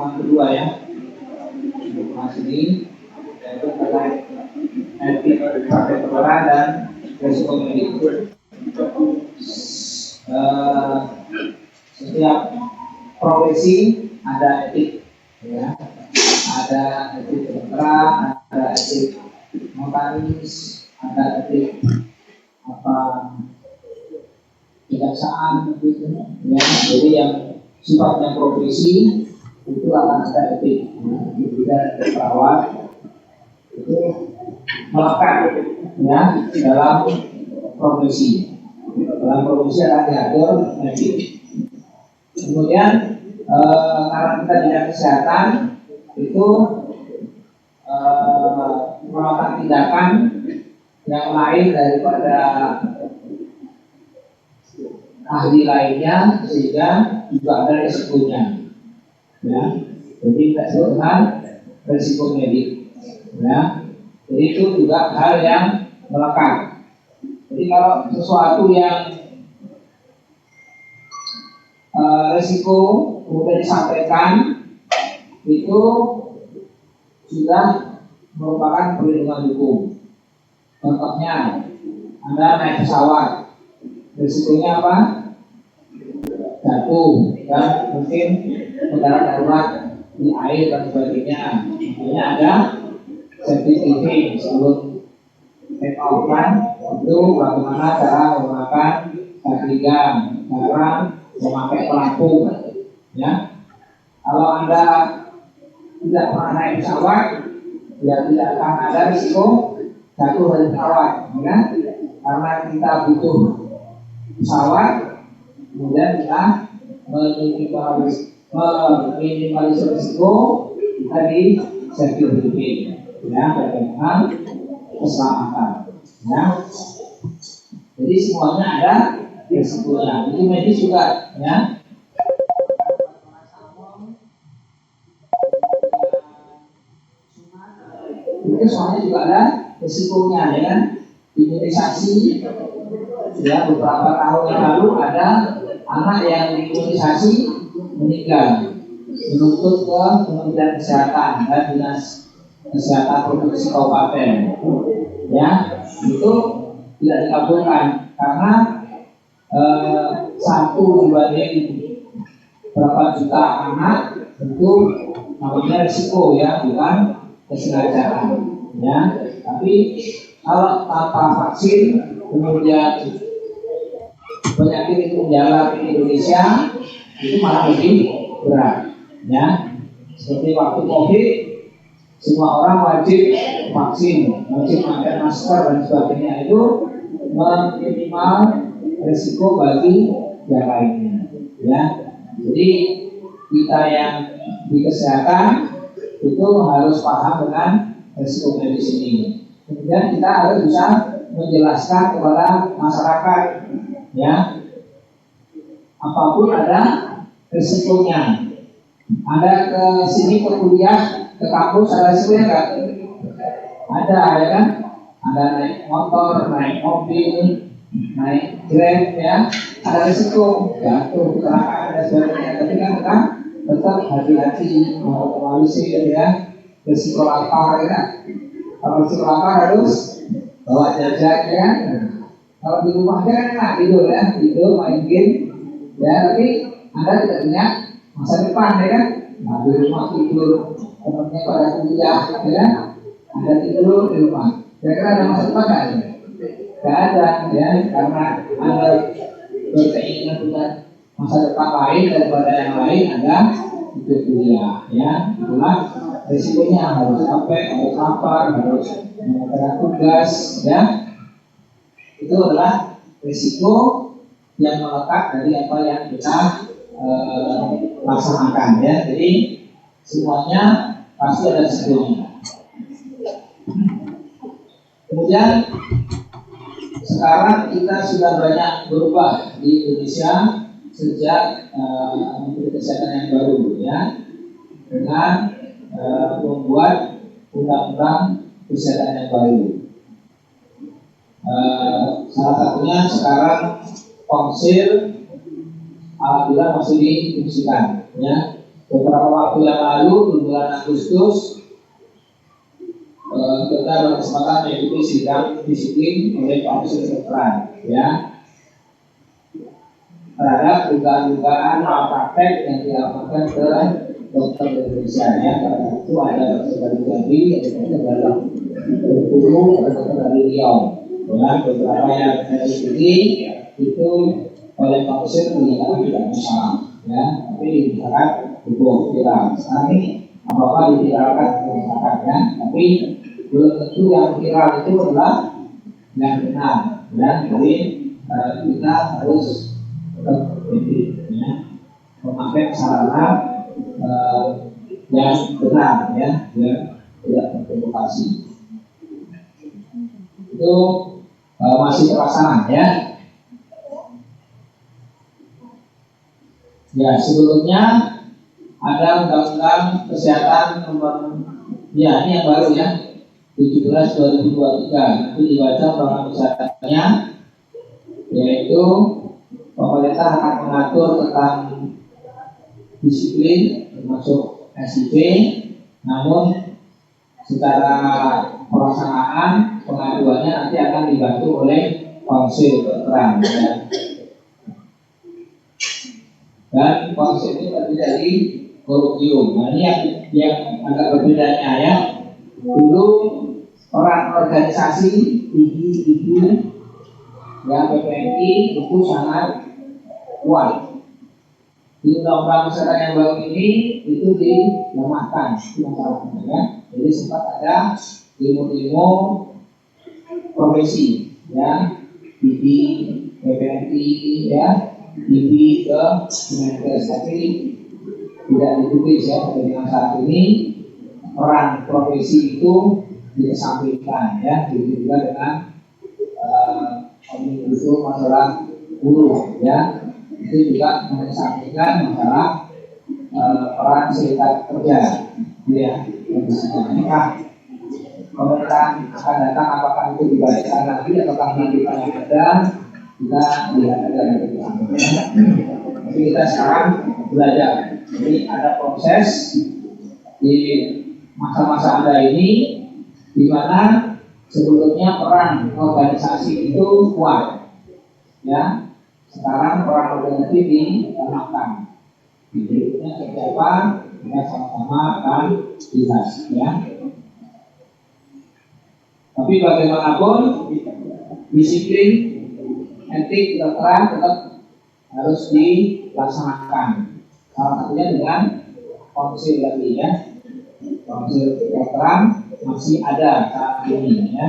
pertemuan kedua ya. Mas ini yaitu terkait etik praktek kedokteran dan resiko medik. Setiap profesi ada etik, ya. Ada etik kedokteran, ada etik notaris, ada etik kejaksaan gitu, ya. Jadi yang sifatnya profesi itu akan ada etik. Kemudian perawat itu melekat ya dalam profesi. Dalam profesi akan diatur etik. Kemudian karena kita di kesehatan itu melakukan tindakan yang lain daripada ahli lainnya, sehingga juga ada risikonya, ya. Jadi kita sebutkan risiko medik, ya. Jadi itu juga hal yang melekat. Jadi kalau sesuatu yang risiko kemudian disampaikan itu sudah merupakan perlindungan hukum. Contohnya, Anda naik pesawat, risikonya apa? Jatuh, dan mungkin mendarat darurat di air dan sebagainya. Makanya ada safety briefing sebelum take off kan, itu bagaimana cara menggunakan taglingan, cara memakai pelampung, ya. Kalau Anda tidak pernah naik pesawat, ya tidak akan ada risiko jatuh dari pesawat, ya. Karena kita butuh pesawat, kemudian kita minimalisir risiko kita di safety briefing, ya, bagaimana keselamatan, ya. Jadi semuanya ada risikonya. Itu medis juga, ya. Itu semuanya juga ada risikonya, ya kan. Imunisasi, ya, beberapa tahun yang lalu ada anak yang diimunisasi meninggal, menuntut ke Kementerian Kesehatan dan Dinas Kesehatan Provinsi Kabupaten, ya. Itu tidak dikabulkan karena satu dibanding berapa juta anak itu namanya risiko, ya, bukan kesengajaan, ya. Tapi kalau tanpa vaksin kemudian penyakit itu menjalar di Indonesia, itu malah lebih berat, ya. Seperti waktu COVID, semua orang wajib vaksin, wajib pakai masker dan sebagainya, itu meminimal risiko bagi yang lainnya, ya. Jadi kita yang di kesehatan itu harus paham dengan risiko medis ini. Kemudian kita harus bisa menjelaskan kepada masyarakat, ya, apapun ada risikonya. Anda ke sini ke kuliah, ke kampus, ada risikonya enggak? Ada, ya kan? Ada naik motor, naik mobil, naik Grab, ya, ada risiko jatuh, kecelakaan dan sebagainya. Tapi kan kita tetap hati-hati, minimalisir, ya, risiko lapar, ya. Kalau risiko lapar harus bawa jajan, ya. Kalau di rumah kan enak tidur, ya, tidur main game, ya. Tapi Anda tidak punya masa depan, ya kan? Nah, di rumah tidur, temannya pada kuliah, ya. Anda tidur di rumah. Kira-kira ada masa depan nggak? Nggak ada, ya. Karena Anda berkeinginan punya masa depan lain daripada yang lain, Anda ikut kuliah, ya. Itulah risikonya, harus capek, harus lapar, harus mengerjakan tugas, ya. Itu adalah risiko yang melekat dari apa yang kita laksanakan, ya. Jadi semuanya pasti ada risikonya. Kemudian sekarang kita sudah banyak berubah di Indonesia sejak Menteri Kesehatan yang baru, ya, dengan membuat undang-undang kesehatan yang baru. Salah satunya sekarang konsil alhamdulillah masih difungsikan, ya. beberapa waktu yang lalu di bulan Agustus kita berkesempatan mengikuti sidang disiplin oleh Komisi Kedokteran, ya, terhadap dugaan-dugaan malpraktek yang dilakukan ke dokter Indonesia, ya. Karena itu ada dokter dari Jambi, ada dokter dari Bengkulu, ada dokter dari Riau, ya. Beberapa yang dari sini itu oleh Komisi dinyatakan tidak masalah, ya, tapi dinyatakan hukum viral. Sekarang ini apa diviralkan masyarakat, ya, tapi belum tentu yang viral itu adalah yang benar, dan jadi kita harus ya, memakai sarana yang benar, ya, tidak terprovokasi. Itu masih terlaksana, ya. Ya, sebelumnya ada undang-undang kesehatan nomor, ya, ini yang baru, ya, 17/2023. Nanti dibaca undang-undang kesehatannya, yaitu pemerintah akan mengatur tentang disiplin termasuk SIP, namun secara pelaksanaan pengaduannya nanti akan dibantu oleh Konsil Kedokteran, ya. Dan konsep ini terdiri dari kolegium. Nah, ini yang agak berbedanya, ya. Dulu orang organisasi ibu ya PPNI itu sangat kuat. Di undang-undang kesehatan yang baru ini itu dilemahkan, itu masalahnya, ya. Jadi sempat ada ilmu-ilmu profesi, ya, di PPNI, ya, di ke Kemenkes, tapi tidak ditulis, ya. Dengan saat ini peran profesi itu dikesampingkan, ya. Begitu juga dengan itu masalah buruh, ya, itu juga mengesampingkan masalah peran serikat kerja, ya. Apakah pemerintahan akan datang, apakah itu dibacakan lagi atau nanti yang ada, kita lihat ada nanti. Tapi kita sekarang belajar. Jadi ada proses di masa-masa Anda ini di mana sebelumnya peran organisasi itu kuat, ya. Sekarang peran organisasi dilemahkan. Berikutnya seperti apa? Kita sama-sama akan lihat, ya. Tapi bagaimanapun disiplin etik kedokteran tetap harus dilaksanakan. Salah satunya dengan konsil lagi, ya. Konsil kedokteran masih ada saat ini, ya.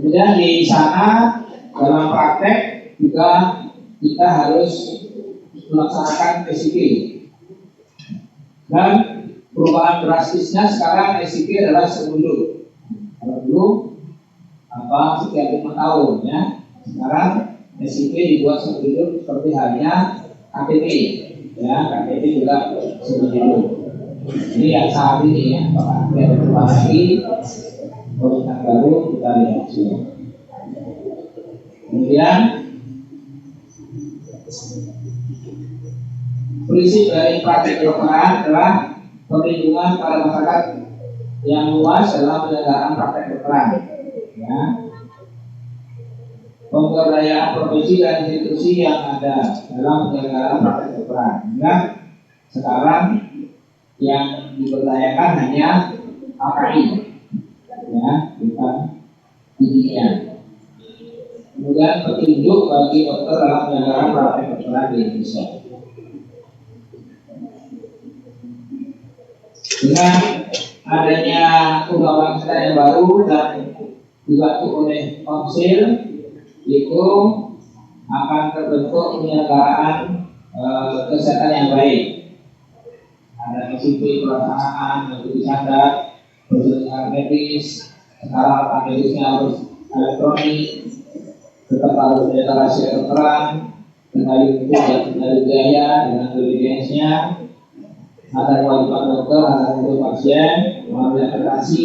Kemudian di sana dalam praktek juga kita harus melaksanakan SIP. Dan perubahan drastisnya sekarang SIP adalah semundur. Kalau dulu setiap 5 tahun, ya. Sekarang SIP dibuat semundur seperti halnya KTP, ya. KTP juga semundur. Ini yang saat ini, ya. Apakah ada perubahan lagi? Perubahan baru kita lihat juga. Kemudian prinsip dari praktek kedokteran adalah perlindungan pada masyarakat yang luas dalam penyelenggaraan praktek kedokteran, ya. Pemberdayaan profesi dan institusi yang ada dalam penyelenggaraan praktek kedokteran. Ya, sekarang yang diberdayakan hanya AKI, ya, bukan dunia. Kemudian petunjuk bagi dokter dalam penyelenggaraan praktek kedokteran di Indonesia. Dengan adanya undang-undang kesehatan yang baru dan dibantu oleh konsil, itu akan terbentuk penyelenggaraan kesehatan yang baik. Ada SIP pelaksanaan, mengikuti standar, prosedur medis, sekarang alat medisnya harus elektronik, tetap harus ada deklarasi kedokteran, kendali hukum dan kendali biaya dengan evidence-nya. ada kewajiban dokter, ada kewajiban pasien, melalui aplikasi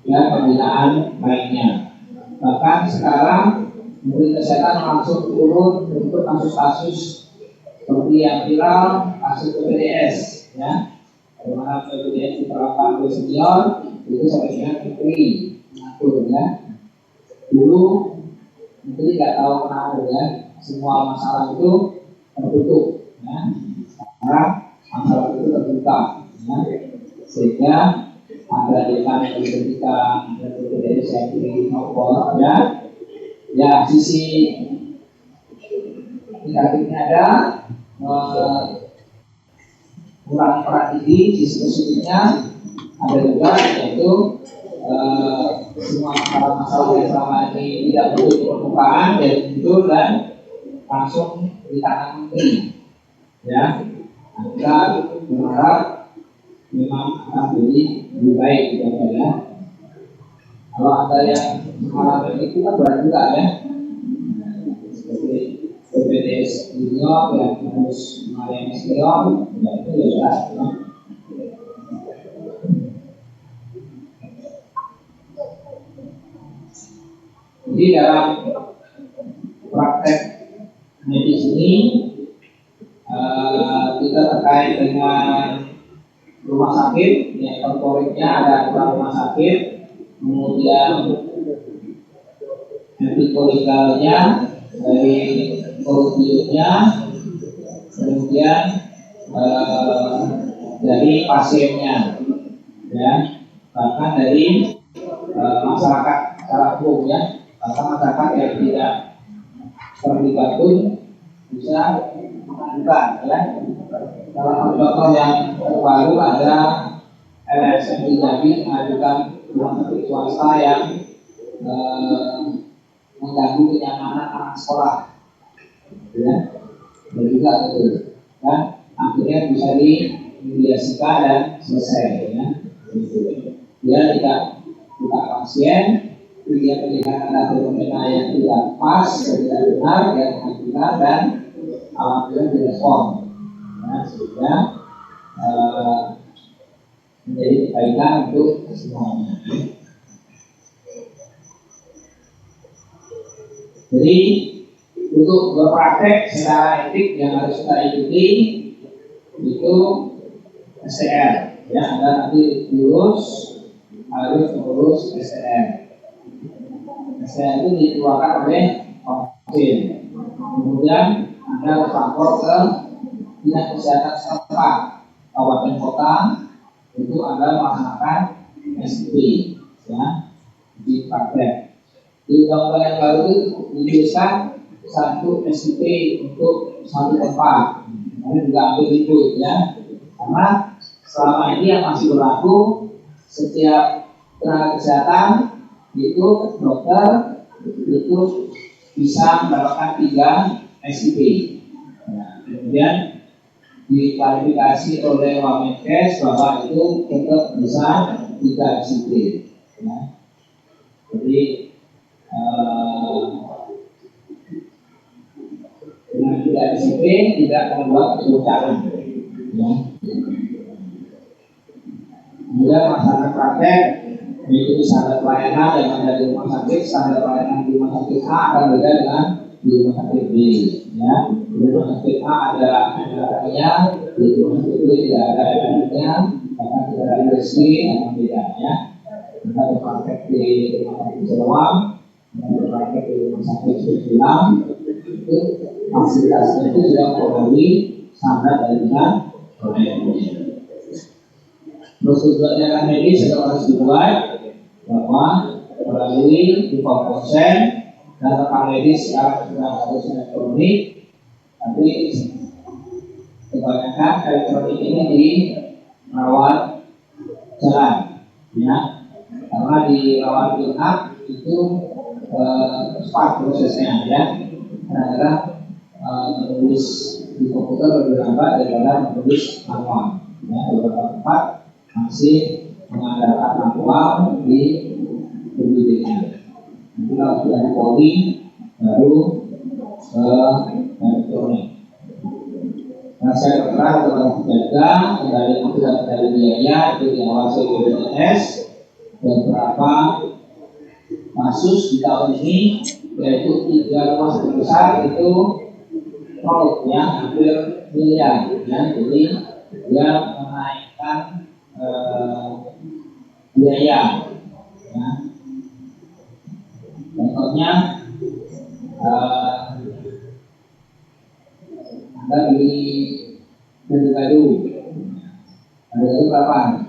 dan pembinaan lainnya. Bahkan sekarang Menteri Kesehatan langsung turun untuk kasus-kasus seperti yang viral, kasus PPDS, ya, bagaimana PPDS diterapkan oleh senior itu sampai dengan Menteri mengatur, ya. Dulu Menteri nggak tahu kenapa, ya, semua masalah itu tertutup, ya. Sekarang masalah itu terbuka, ya. Sehingga ada dekan yang ketika ada PPDS yang dinopor, ya. Ya, sisi negatifnya ada, mengurangi peran ini. Sisi positifnya ada juga, yaitu semua masalah yang selama ini tidak muncul di permukaan dan muncul dan langsung ditangani menteri, ya. Kita berharap memang akan jadi lebih baik, ya. Kalau ada yang mengalami itu kan berat juga, ya, seperti PPDS junior yang harus melayani senior, ya itu ya jelas, ya. Jadi dalam praktek medis ini kita terkait dengan rumah sakit, yang korporatnya ada rumah sakit, kemudian etikolikalnya dari korupsinya, kemudian dari pasiennya, ya, bahkan dari masyarakat secara umum, ya, bahkan masyarakat yang tidak terlibat pun bisa mengajukan, ya. Salah satu contoh yang terbaru ada LSM di Jambi mengajukan rumah sakit swasta yang mengganggu kenyamanan anak sekolah, ya, dan juga itu, dan akhirnya bisa dimediasikan dan selesai, ya. Dia tidak buka pasien, dia melihat ada fenomena yang tidak pas, tidak benar, dia mengajukan dan alhamdulillah direspon, ya, sehingga menjadi kebaikan untuk semuanya. Jadi untuk berpraktek secara etik yang harus kita ikuti itu STR, ya, Anda nanti lulus harus mengurus STR. STR itu dikeluarkan oleh Komsil. Kemudian Anda harus lapor ke dinas kesehatan setempat kabupaten kota, itu Anda melaksanakan SIP, ya, di praktek. Di undang-undang yang baru itu dituliskan satu SIP untuk satu tempat. Ini juga hampir ribut, ya, karena selama ini yang masih berlaku setiap tenaga kesehatan itu dokter itu bisa mendapatkan 3 SIP. Nah, kemudian diklarifikasi oleh Wamenkes bahwa itu tetap bisa 3 SIP, ya. Jadi dengan 3 SIP tidak membuat kesulitan, ya. Kemudian masalah praktek mengikuti standar pelayanan yang ada di rumah sakit. Standar pelayanan di rumah sakit A akan beda dengan di rumah sakit B, ya. Di rumah sakit A ada NRI-nya, di rumah sakit B tidak ada NRI-nya, bahkan tidak ada USG, akan beda, ya. Kita berpraktek di rumah sakit Selawang, berpraktek di rumah sakit Susulang, itu fasilitasnya itu sudah memenuhi standar dari OMS. Prosedur tindakan medis tetap harus dibuat bahwa melalui info konsen dan rekam medis sekarang sudah harus elektronik, tapi kebanyakan elektronik ini di rawat jalan, ya, karena di rawat inap itu cepat prosesnya, ya, karena menulis di komputer lebih lambat daripada menulis manual, ya. Beberapa tempat masih mengandalkan manual di pembidikan. Nanti kalau sudah di polling baru elektronik. Nasihat tertera tetap dijaga, kendali tidak dari biaya itu diawasi oleh BPJS. Beberapa kasus di tahun ini yaitu 3 rumah sakit besar itu fraud ya, hampir miliar ya, jadi dia menaikkan biaya ya. Contohnya Anda beli gado-gado berapa?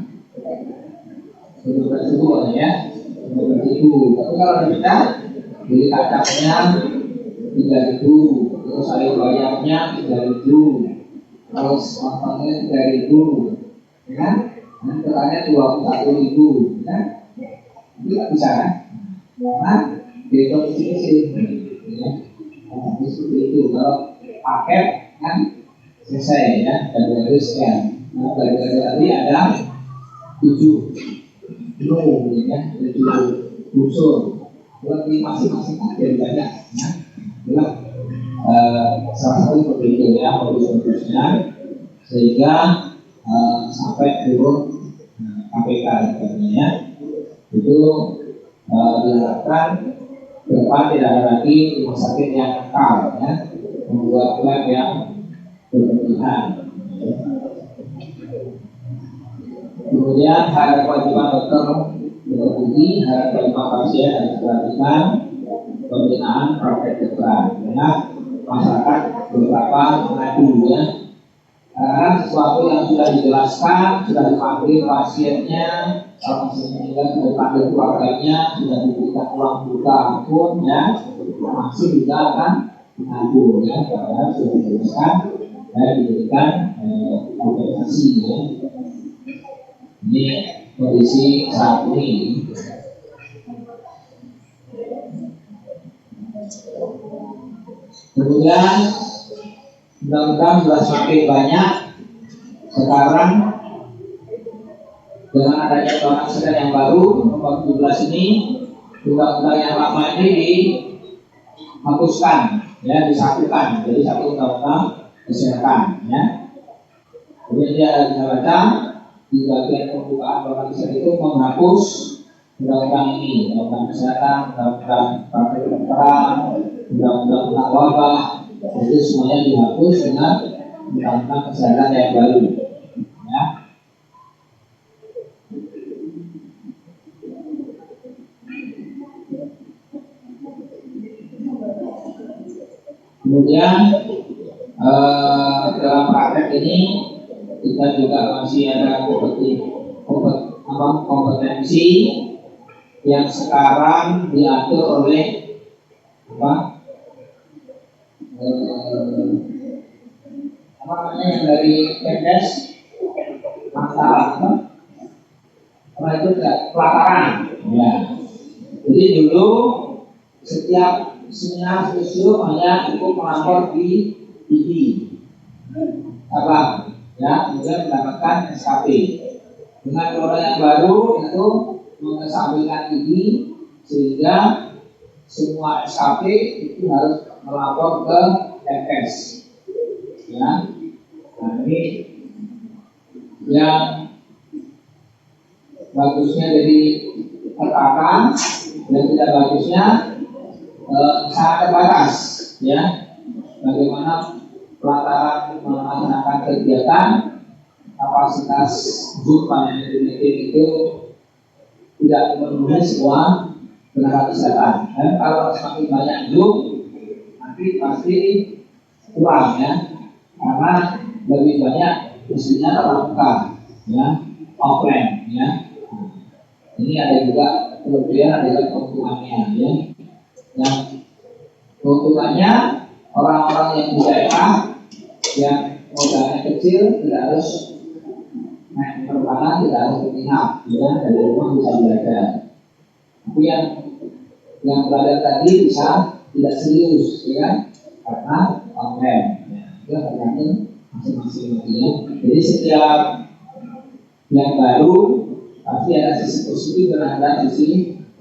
12.000 ya, 12.000. Tapi kalau kita beli kacangnya 3.000, terus sayur bayamnya 3.000, terus lontongnya 3.000, ya kan? Nanti totalnya 21.000, ya? Itu nggak bisa kan? Karena dihitung kecil-kecil, ya. Nah, seperti itu. Kalau paket kan selesai ya, dan dari sekian. Nah, dari tadi ada 7 ya, 7 unsur. Berarti masing-masing ada banyak. Ya. Itulah salah satu seperti itu ya, modus-modusnya sehingga sampai turun KPK katanya itu diharapkan ke depan tidak ada lagi rumah sakit yang nakal ya, membuat lab yang berlebihan. Kemudian hal kewajiban dokter berhubungi, hal kewajiban pasien harus diperhatikan pembinaan praktek kedokteran. Karena masyarakat beberapa mengadu ya, karena sesuatu yang sudah dijelaskan, sudah dipanggil pasiennya, pasiennya juga sudah dipanggil keluarganya, sudah diberikan uang buka pun ya, masih juga akan mengadu ya, padahal sudah dijelaskan dan diberikan kompensasi ya. Ini kondisi saat ini. Kemudian undang-undang sudah semakin banyak sekarang dengan adanya undang-undang kesehatan yang baru nomor 17 ini, undang-undang yang lama ini dihapuskan ya, disatukan jadi satu undang-undang kesehatan ya. Kemudian dia bisa baca di bagian pembukaan undang-undang kesehatan itu menghapus undang-undang ini, undang-undang kesehatan, undang-undang praktek kedokteran, undang-undang tentang wabah, jadi semuanya dihapus dengan undang-undang kesehatan yang baru ya. Kemudian dalam praktek ini kita juga masih ada kompetensi yang sekarang diatur oleh apa namanya yang dari Kemdes masalah apa itu pelataran ya. Jadi dulu setiap seminar studio hanya cukup melapor di ID apa ya, kemudian mendapatkan SKP. Dengan undang yang baru itu mengesampingkan ID sehingga semua SKP itu harus melapor ke MS ya. Nah, ini yang bagusnya jadi terpakan dan tidak bagusnya sangat terbatas ya. Bagaimana pelataran melaksanakan kegiatan, kapasitas Zoom meeting itu tidak memenuhi semua tenaga kesehatan. Dan kalau semakin banyak Zoom nanti pasti kurang ya, karena lebih banyak mestinya tatap muka ya, offline ya. Ini ada juga kelebihan, ada juga keuntungannya ya. Yang keuntungannya orang-orang yang di daerah yang modalnya kecil tidak harus naik penerbangan, tidak harus menginap ya, dari rumah bisa belajar. Tapi yang belajar tadi bisa tidak serius ya kan, karena online ya. Itu tergantung masing-masing ya. Jadi setiap yang baru pasti ada sisi positif dan ada sisi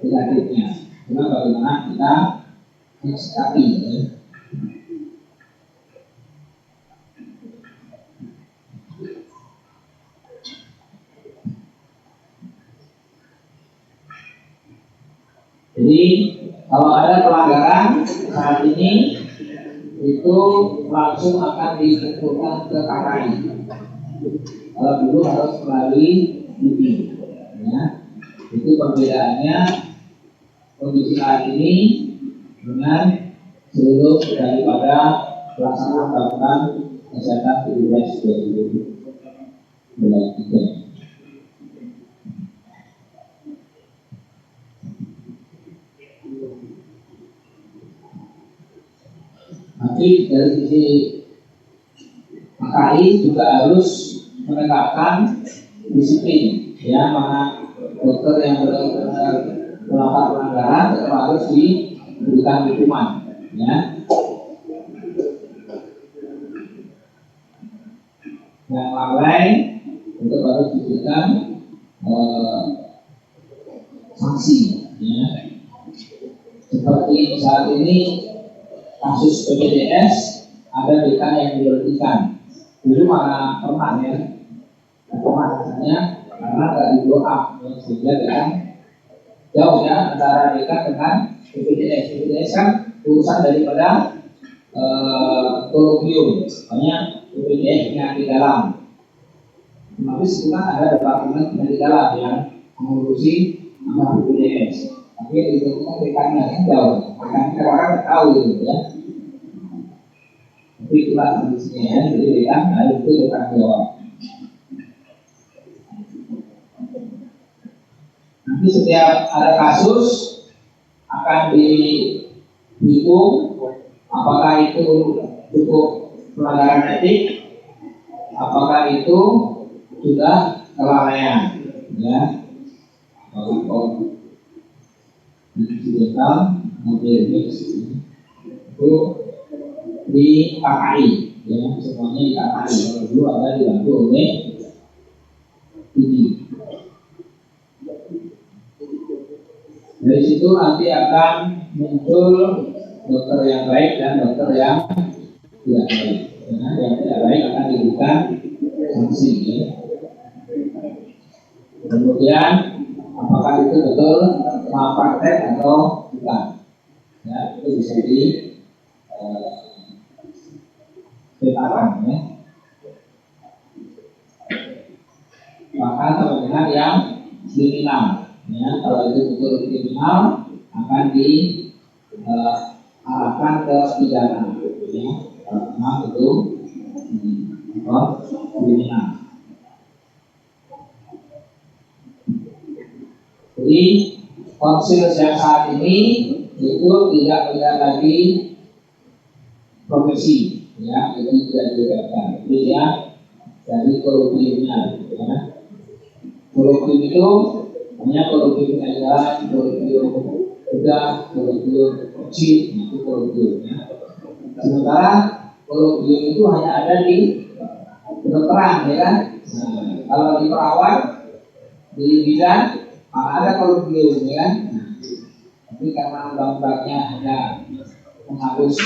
negatifnya. Cuma bagaimana kita mensikapi ya. Jadi kalau ada pelanggaran saat ini itu langsung akan dikumpulkan ke KKI. Kalau dulu harus melalui BIM, ya. Itu perbedaannya kondisi saat ini dengan seluruh daripada pelaksanaan undang-undang kesehatan 17/2023. Tapi dari sisi KKI juga harus menegakkan disiplin, ya, mana dokter yang benar-benar melakukan pelanggaran tetap harus diberikan hukuman, ya. Yang lalai tetap harus diberikan sanksi, ya. Seperti saat ini kasus PPDS ada dekan yang diberhentikan. Dulu mana pernah, ya, rasanya karena nggak di blow up, ya, sehingga dekan jauh, ya, antara dekan dengan PPDS. PPDS kan urusan daripada kolonium, makanya PPDS penyakit dalam. Tapi sebenarnya ada departemen penyakit dalam yang mengurusi PPDS. Tapi itu kan dekannya kan jauh, makanya orang tahu gitu, ya. Tapi itulah kondisinya, ya. Jadi dekan harus itu bertanggung jawab. Nanti setiap ada kasus akan dihitung apakah itu cukup pelanggaran etik, apakah itu sudah kelalaian, ya. Kalau digital model mix itu di KKI, ya, semuanya di KKI. Kalau dulu ada dibantu oleh ini. Dari situ nanti akan muncul dokter yang baik dan dokter yang tidak baik. Nah, yang tidak baik akan diberikan sanksi, ya. Kemudian apakah itu betul malpraktek atau bukan, ya, itu bisa dipetakan, ya. Bahkan sampai dengan yang kriminal, ya, kalau itu betul kriminal akan diarahkan ke pidana, ya, kalau memang itu kriminal. Jadi konsil yang saat ini itu tidak melihat lagi profesi, ya, itu tidak diberikan. Dilihat dari kolokviumnya, ya. Kolokvium itu hanya kolokvium jalan, kolokvium bedah, kolokvium kecil, itu kolokvium, ya. Sementara kolokvium itu hanya ada di kedokteran, ya kan. Nah, kalau di perawat, di bidan ada kolokvium, ya kan. Tapi karena undang-undangnya hanya menghapus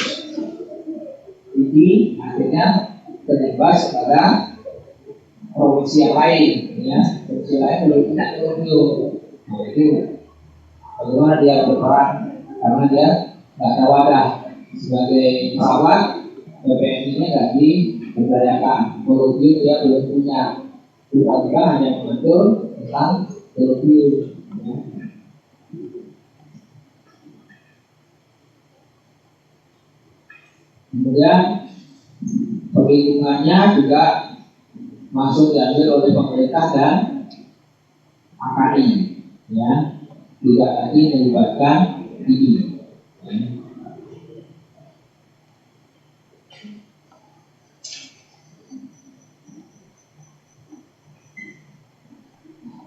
ini, akhirnya terbebas pada profesi yang lain, ya. Profesi lain belum tidak kolokvium. Nah, itu bagaimana dia berperan, karena dia nggak ada wadah sebagai perawat, BPNI-nya nggak diberdayakan. Kolokvium dia belum punya, kita hanya mengatur tentang kolokvium, ya. Kemudian perlindungannya juga masuk diambil oleh pemerintah dan KKI, ya, tidak lagi melibatkan ini, ya.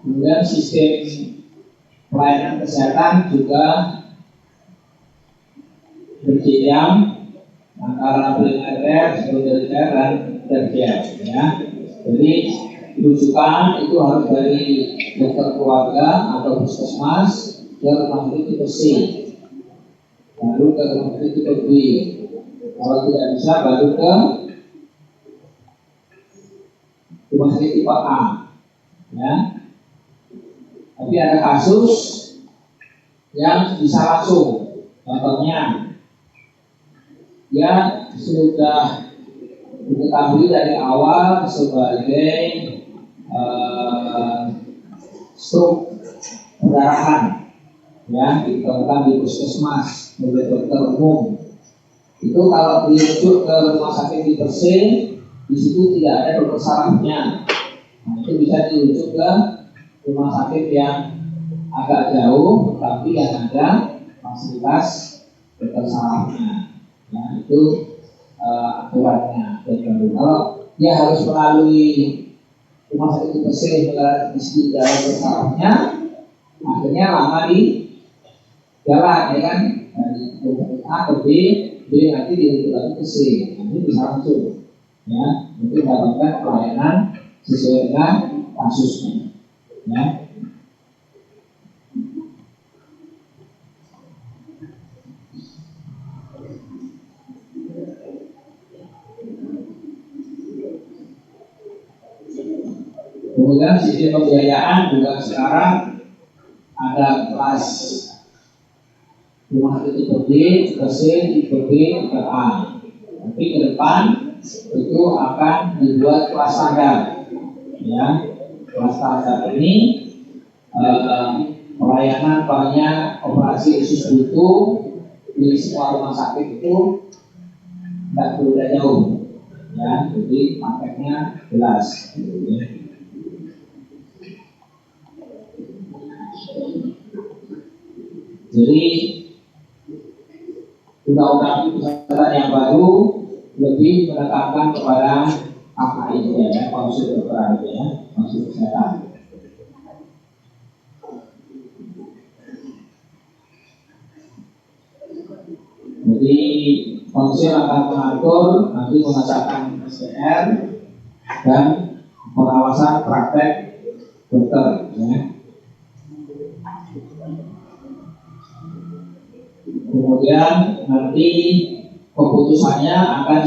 Kemudian sistem pelayanan kesehatan juga berjenjang antara primer, sekunder, dan tersier, ya. Jadi rujukan itu harus dari dokter keluarga atau puskesmas ke rumah sakit tipe C, baru ke rumah sakit tipe B. Kalau tidak bisa baru ke rumah sakit tipe A, ya. Tapi ada kasus yang bisa langsung. Contohnya, yang sudah diketahui dari awal sebagai stroke perdarahan, ya, ditemukan di puskesmas oleh dokter umum. Itu kalau dirujuk ke rumah sakit di Persik, di situ tidak ada dokter sarafnya. Nah, itu bisa dirujuk ke rumah sakit yang agak jauh, tapi yang ada fasilitas dokter sarafnya. Nah, itu aturannya. Dan kalau dia harus melalui rumah sakit di Persik di situ dalam dokter sarafnya, akhirnya lama di jalan, ya kan, dari A ke B nanti dirujuk lagi ke C. Nanti bisa langsung, ya, untuk mendapatkan pelayanan sesuai dengan kasusnya, ya. Kemudian sisi pembiayaan juga sekarang ada kelas rumah sakit tipe D, tipe C, tipe B, tipe A. Tapi ke depan itu akan dibuat kelas standar, ya. Kelas standar ini pelayanan banyak operasi usus buntu di semua rumah sakit itu tidak berbeda jauh, ya. Jadi paketnya jelas, ya. Jadi undang-undang kesehatan yang baru lebih menekankan kepada KKI, ya, konsul dokter, ya, konsul kesehatan. Jadi konsul akan mengatur nanti pengecekan PCR dan pengawasan praktek dokter, ya. Kemudian nanti keputusannya akan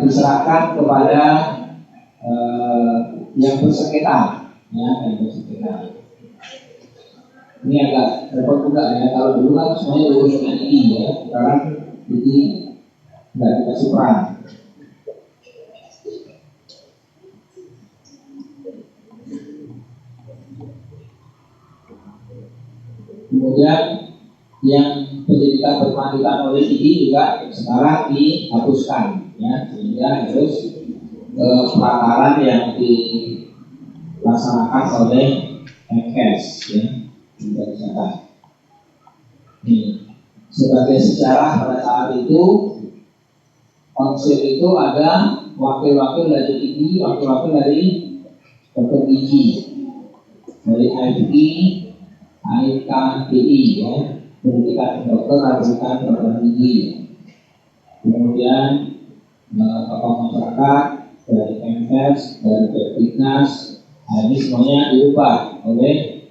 diserahkan kepada yang bersengketa, ya, yang bersengketa. Ini agak repot juga, ya. Kalau dulu kan semuanya diurus dengan ini, ya. Sekarang ini nggak dikasih peran. Kemudian yang pendidikan berkelanjutan oleh ini juga sekarang dihapuskan, ya, sehingga harus pelataran yang dilaksanakan oleh MKes, ya, kesehatan. Sebagai sejarah pada saat itu konsil itu ada wakil-wakil dari ini, wakil-wakil dari dokter gigi, dari IFI, AIKDI, ya, pendidikan dokter, pendidikan dokter gigi. Kemudian tokoh masyarakat dari Kemkes, dari Kepiknas. Nah, ini semuanya diubah oleh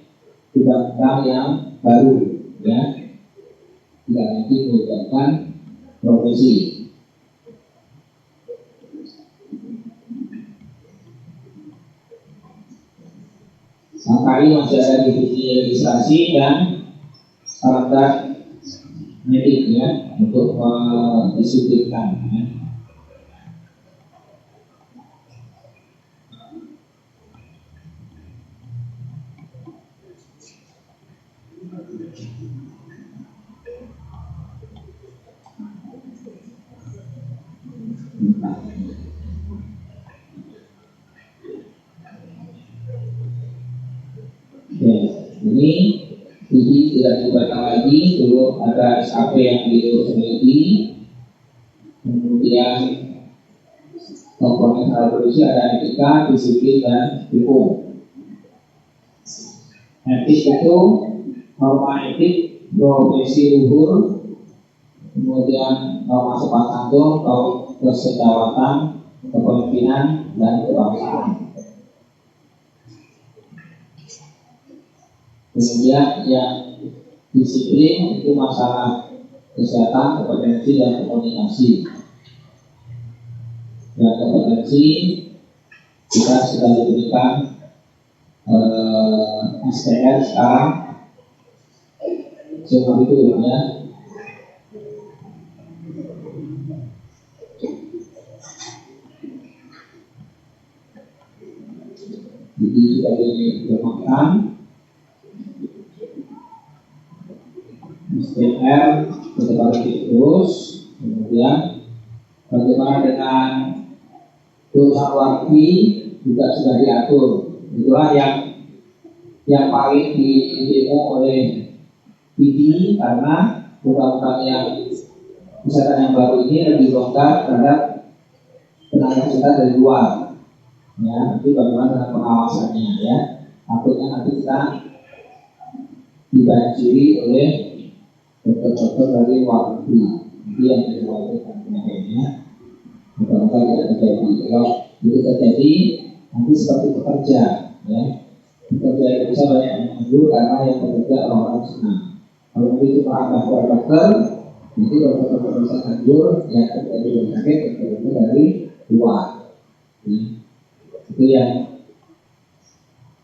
undang-undang yang baru, ya, tidak lagi melibatkan profesi. Kali masih ada divisi legislasi dan standar medik, ya, untuk mendisiplinkan, ya. Ini tidak dibaca lagi. Dulu ada SAP yang diurus peneliti, kemudian komponen hal produksi ada etika, disiplin, dan hukum. Etik itu norma etik profesi luhur, kemudian norma sopan santun, kesejawatan, kepemimpinan, dan kebangsaan. Kemudian yang disiplin itu masalah kesehatan, kompetensi, dan komunikasi. Dan kompetensi kita sudah diberikan STR sekarang seperti itu ya. Jadi sudah dilemahkan STR seperti terus. Kemudian bagaimana dengan dosa wargi juga sudah diatur. Itulah yang paling didemo oleh PD karena undang-undang yang kesehatan yang baru ini lebih longgar terhadap tenaga kesehatan dari luar. Ya, nanti bagaimana dengan pengawasannya ya? Takutnya nanti kita dibanjiri oleh dokter-dokter dari luar negeri. Nanti yang dikhawatirkan penyakitnya, mudah-mudahan tidak terjadi. Kalau itu terjadi, nanti seperti pekerja, ya. Pekerja itu bisa banyak yang menganggur karena yang bekerja orang-orang senang. Kalau itu merambah kepada dokter, nanti dokter-dokter bisa anggur, ya terjadi penyakit dokter dari luar. Ya. Itu yang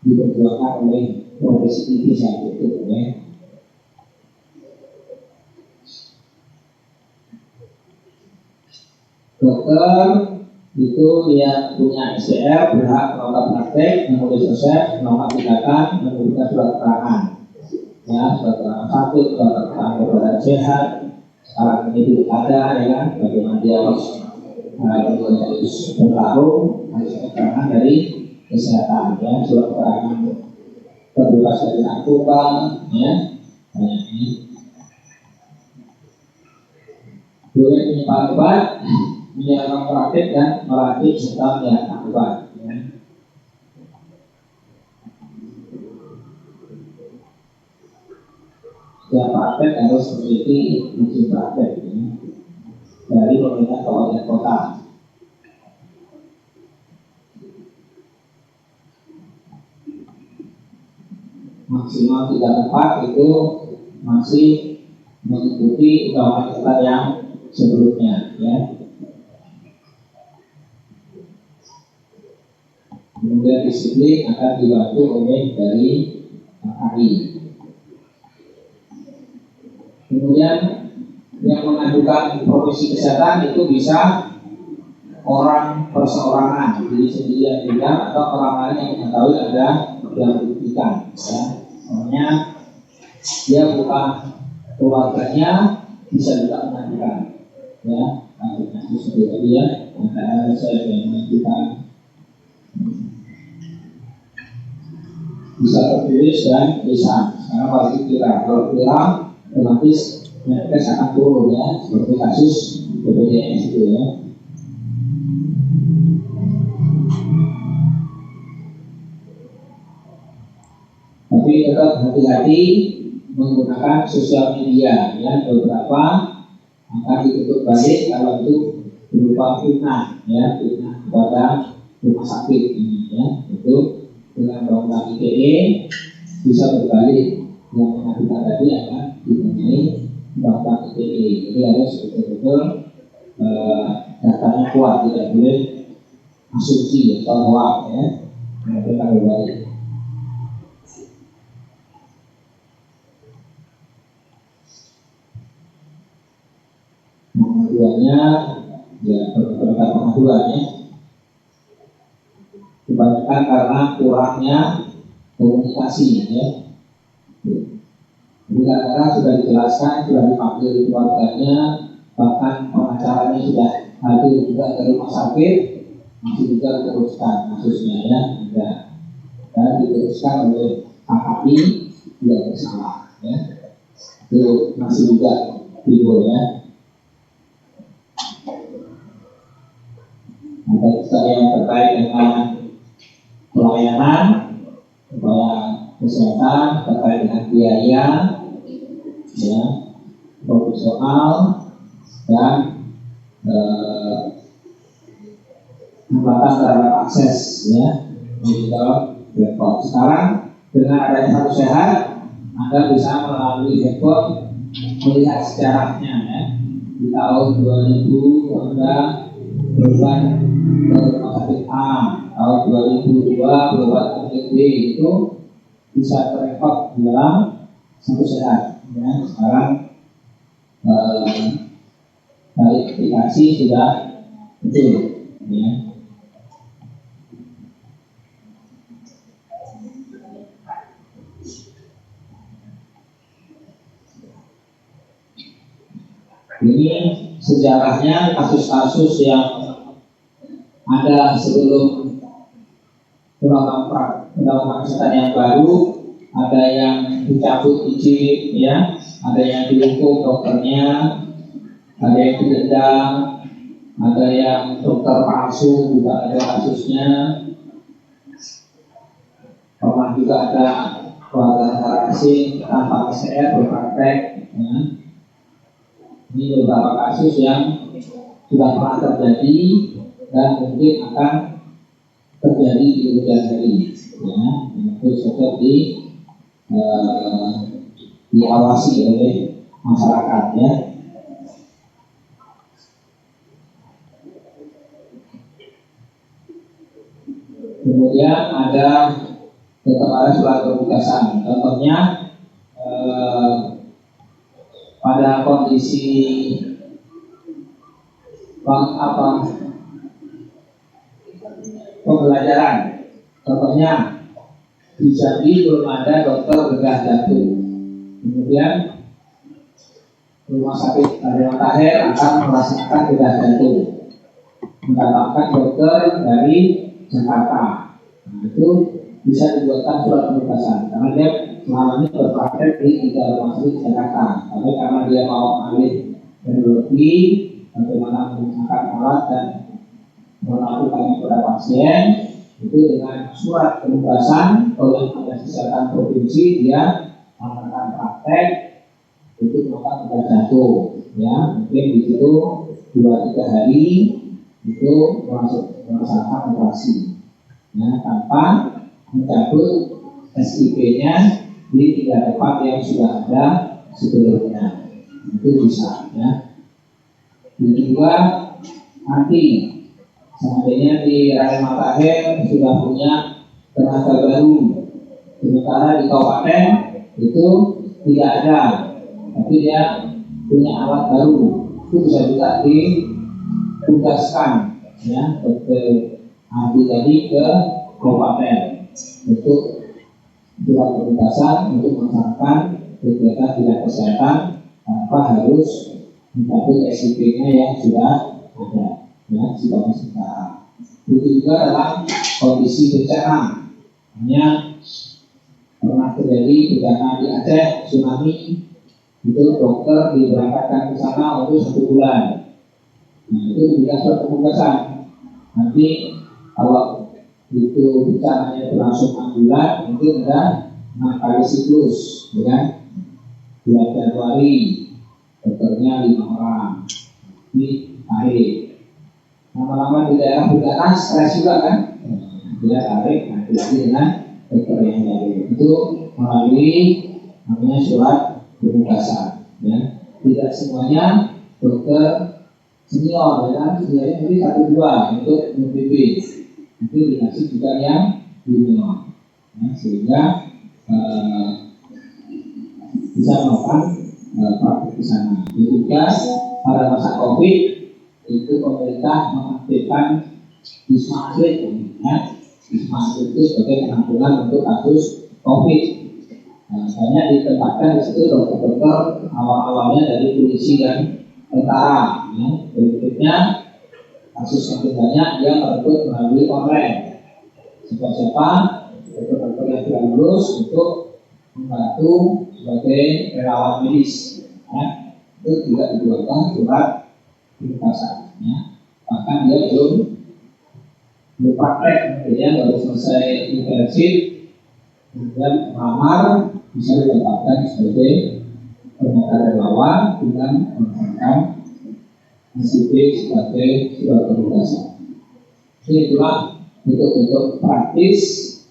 diperjuangkan oleh profesi ini saat itu, ya. Dokter itu yang punya SDR berhak melakukan praktek, menulis resep, melakukan tindakan, memberikan surat keterangan. Ya, surat keterangan sakit, surat keterangan keberadaan sehat. Sekarang ini tidak ada, ya kan? Bagaimana dia harus bertarung, harus keterangan dari kesehatan, ya, surat keterangan terbebas dari narkoba, ya, banyak ini. Boleh menyimpan obat, menjalankan praktek dan melatih serta menjalankan obat. Ya. Setiap praktek harus memiliki izin praktek, ya, dari pemerintah kabupaten kota. Maksimal 3 tempat itu masih mengikuti undang-undang yang sebelumnya, ya. Kemudian disiplin akan dibantu oleh dari KKI. Kemudian yang mengajukan profesi kesehatan itu bisa orang perseorangan, jadi sendiri yang bidang atau orang lain yang mengetahui ada yang dirugikan, ya. Soalnya dia bukan keluarganya, bisa juga mengajukan, ya. Kasus seperti dia, ada saya yang mengajukan, bisa tertulis dan lisan. Karena pasti kalau viral otomatis mereka akan turun, ya, seperti kasus BPJS itu, ya. Tapi tetap hati-hati menggunakan sosial media, ya. Beberapa akan ditutup balik kalau itu berupa fitnah, ya, fitnah kepada rumah sakit ini, ya. Itu dengan undang-undang ITE bisa berbalik, yang mengajukan tadi akan dimenai undang-undang ITE. Jadi harus betul-betul datanya kuat, tidak boleh asumsi atau hoax, ya. Mereka berbalik. Pengaduannya, ya, berbagai pengaduannya kebanyakan karena kurangnya komunikasi, ya. Jadi kadang-kadang sudah dijelaskan, sudah dipanggil keluarganya, bahkan pengacaranya sudah hadir juga dari rumah sakit, masih juga diteruskan kasusnya, ya, dan diteruskan oleh KKI tidak bersalah, ya. Itu masih juga timbul, ya. Ada juga yang terkait dengan pelayanan kesehatan, terkait dengan biaya, ya, profesional dan hambatan terhadap akses, ya, digital platform. Sekarang dengan adanya Satu Sehat, Anda bisa melalui handphone melihat sejarahnya, ya. Di tahun 2000 Anda berobat ke rumah sakit A, tahun 2002 berobat TB itu bisa terekod dalam satu sehat. Ya, sekarang verifikasi sudah betul. Ya. Ini sejarahnya kasus-kasus yang ada sebelum undang-undang kesehatan yang baru, ada yang dicabut izin, ya, ada yang dihukum dokternya, ada yang didenda, ada yang dokter palsu juga ada kasusnya. Pernah juga ada keluarga negara asing tanpa PCR berpraktek. Ya. Ini beberapa kasus yang sudah pernah terjadi dan mungkin akan terjadi di kemudian hari. Ya, itu seperti diawasi oleh masyarakat, ya. Kemudian ada tetap ada surat penugasan. Contohnya pada kondisi pembelajaran, contohnya di Jambi belum ada dokter bedah jantung. Kemudian rumah sakit Raden Matahir akan melaksanakan bedah jantung, mendatangkan dokter dari Jakarta. Nah, itu bisa dibuatkan surat penugasan karena dia selama ini berpraktek di 3 rumah sakit Jakarta. Tapi karena dia mau alih teknologi, bagaimana menggunakan alat dan melakukannya pada pasien, itu dengan surat penugasan oleh Dinas Kesehatan Provinsi dia melakukan praktek itu melakukan bedah jantung. Ya, mungkin di situ 2-3 hari itu melaksanakan operasi, ya, tanpa mencabut SIP-nya di 3 tempat yang sudah ada sebelumnya. Itu bisa, ya. Dan juga nanti seandainya di Raden Matahir sudah punya tenaga baru, sementara di kabupaten itu tidak ada, tapi dia punya alat baru, itu bisa juga ditugaskan, ya, dokter ahli tadi ke kabupaten untuk surat penugasan untuk melaksanakan kegiatan dinas kesehatan tanpa harus mencabut SIP-nya yang sudah ada, ya, sudah sekarang. Itu juga dalam kondisi bencana, hanya pernah terjadi bencana di Aceh, tsunami, itu dokter diberangkatkan ke sana untuk 1 bulan. Nah, itu juga surat penugasan. Nanti kalau itu bencananya berlangsung 6 bulan, mungkin ada 6 kali siklus, ya. Bulan Januari dokternya 5 orang, ini tarik. Lama-lama di daerah bencana stres juga kan, dia tarik, nanti lagi dengan dokter yang baru. Itu melalui namanya surat penugasan, ya. Tidak semuanya dokter senior, ya, sebenarnya jadi 1-2 untuk MPP. Itu dikasih juga yang junior, ya, sehingga bisa melakukan praktik di sana. Juga pada masa COVID itu pemerintah mengaktifkan Wisma Atlet, ya. Wisma Atlet itu sebagai penampungan untuk kasus COVID. Banyak ditempatkan di situ dokter-dokter awal-awalnya dari polisi dan tentara, ya. Berikutnya kasus yang banyak dia merekrut melalui online. Siapa-siapa dokter-dokter yang sudah lulus untuk membantu sebagai relawan medis, ya. Itu juga dibuatkan surat penugasan, ya. Bahkan dia belum berpraktek, dia baru selesai internship, kemudian melamar, bisa ditempatkan sebagai tenaga relawan dengan menggunakan SIP sebagai surat penugasan. Ini itulah bentuk-bentuk praktis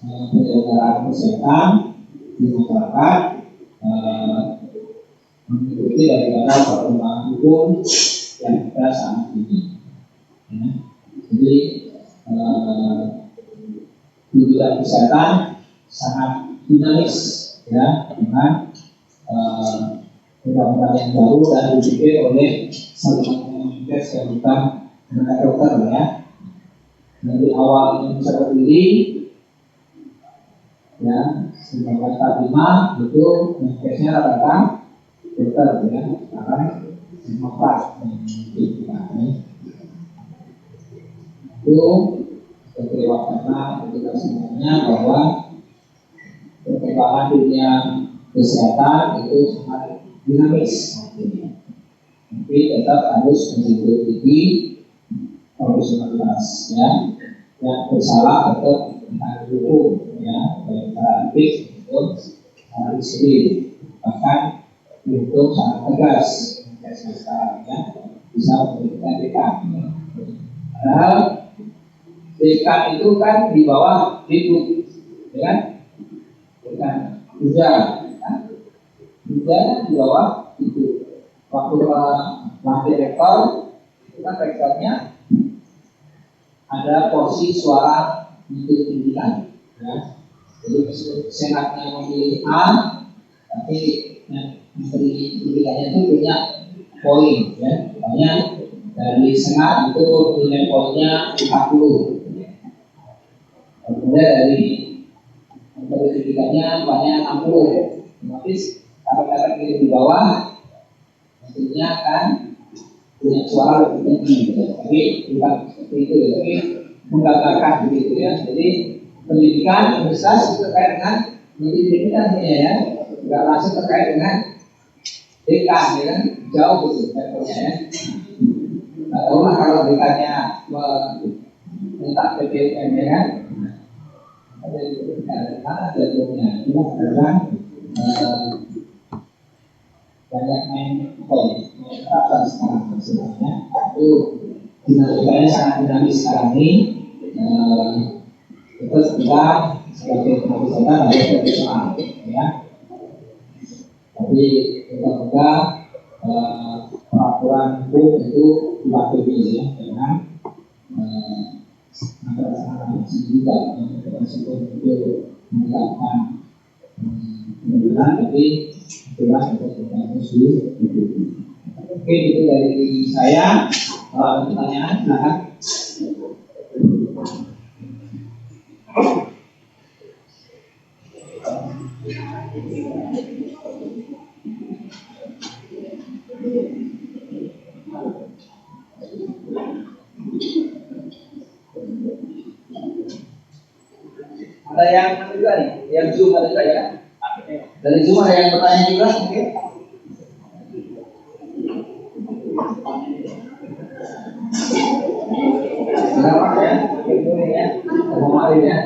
penyelenggaraan kesehatan di masyarakat mengikuti daripada perkembangan hukum yang ada saat ini. Ya. Jadi di bidang kesehatan sangat dinamis ya, dengan undang-undang yang baru dan dibikin oleh Salman Menkes yang bukan tenaga dokter ya. Dari awal Indonesia berdiri ya 1945 itu Menkesnya rata-rata dokter ya, sekarang Demokrat itu karena kita semuanya bahwa perkembangan dunia kesehatan itu sangat dinamis, tapi tetap harus mengikuti profesionalitas ya, yang bersalah tetap ditanggung hukum ya, baik secara etik maupun secara disiplin, bahkan dihukum sangat tegas sekarang ya, bisa memberikan dekan. Padahal dekan itu kan di bawah Dikbud, ya kan? Dekan Buja, Buja di bawah itu. Waktu lantik rektor, itu kan rektornya ada porsi suara untuk pendidikan, ya. Jadi senatnya memilih A, tapi menteri pendidikannya itu punya poin, ya. Makanya dari senat itu nilai poinnya 40. Kemudian dari menteri pendidikannya banyak 60. Otomatis kata-kata di bawah tentunya kan punya suara lebih tinggi, tapi bukan seperti itu, tapi menggambarkan begitu ya. Jadi pendidikan universitas itu terkait dengan menteri pendidikan ya, nggak langsung terkait dengan dekan ya kan, jauh betul levelnya ya. Nggak tahu lah kalau dekannya minta PPM ya kan, ada mana jatuhnya, cuma kadang banyak main apa sekarang sebenarnya itu dinamikanya sangat dinamis sekarang ini. Terus kita sebagai pengajar harus profesional ya, tapi kita peraturan hukum itu dipatuhi ya, dengan masyarakat juga meskipun itu menegakkan kebenaran, tapi jelas untuk kita harus diikuti. Oke, itu dari saya. Kalau ada pertanyaan, silakan. Ada yang juga nih, yang Zoom ada juga ya. Dari Zoom ada yang bertanya juga mungkin. Berapa ya? Ya, kemarin ya.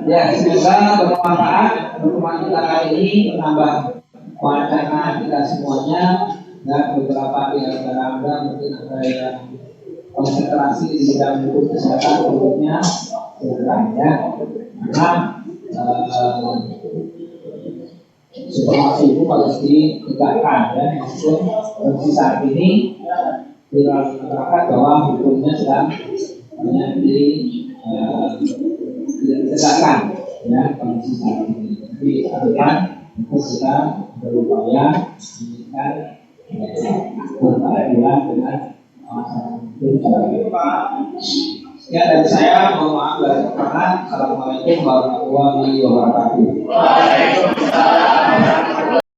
Ya, semoga bermanfaat pertemuan kita kali ini, menambah wacana kita semuanya, dan beberapa di antara Anda mungkin ada yang konsentrasi di bidang hukum kesehatan berikutnya silakan ya, karena supervisi itu harus ditegakkan ya, meskipun kondisi saat ini di masyarakat bahwa hukumnya sedang banyak ditegakkan ya, kondisi saat ini. Jadi depan itu kita berupaya meningkatkan berkeadilan dengan ya, dari saya mohon maaf dari kekurangan. Assalamualaikum warahmatullahi wabarakatuh.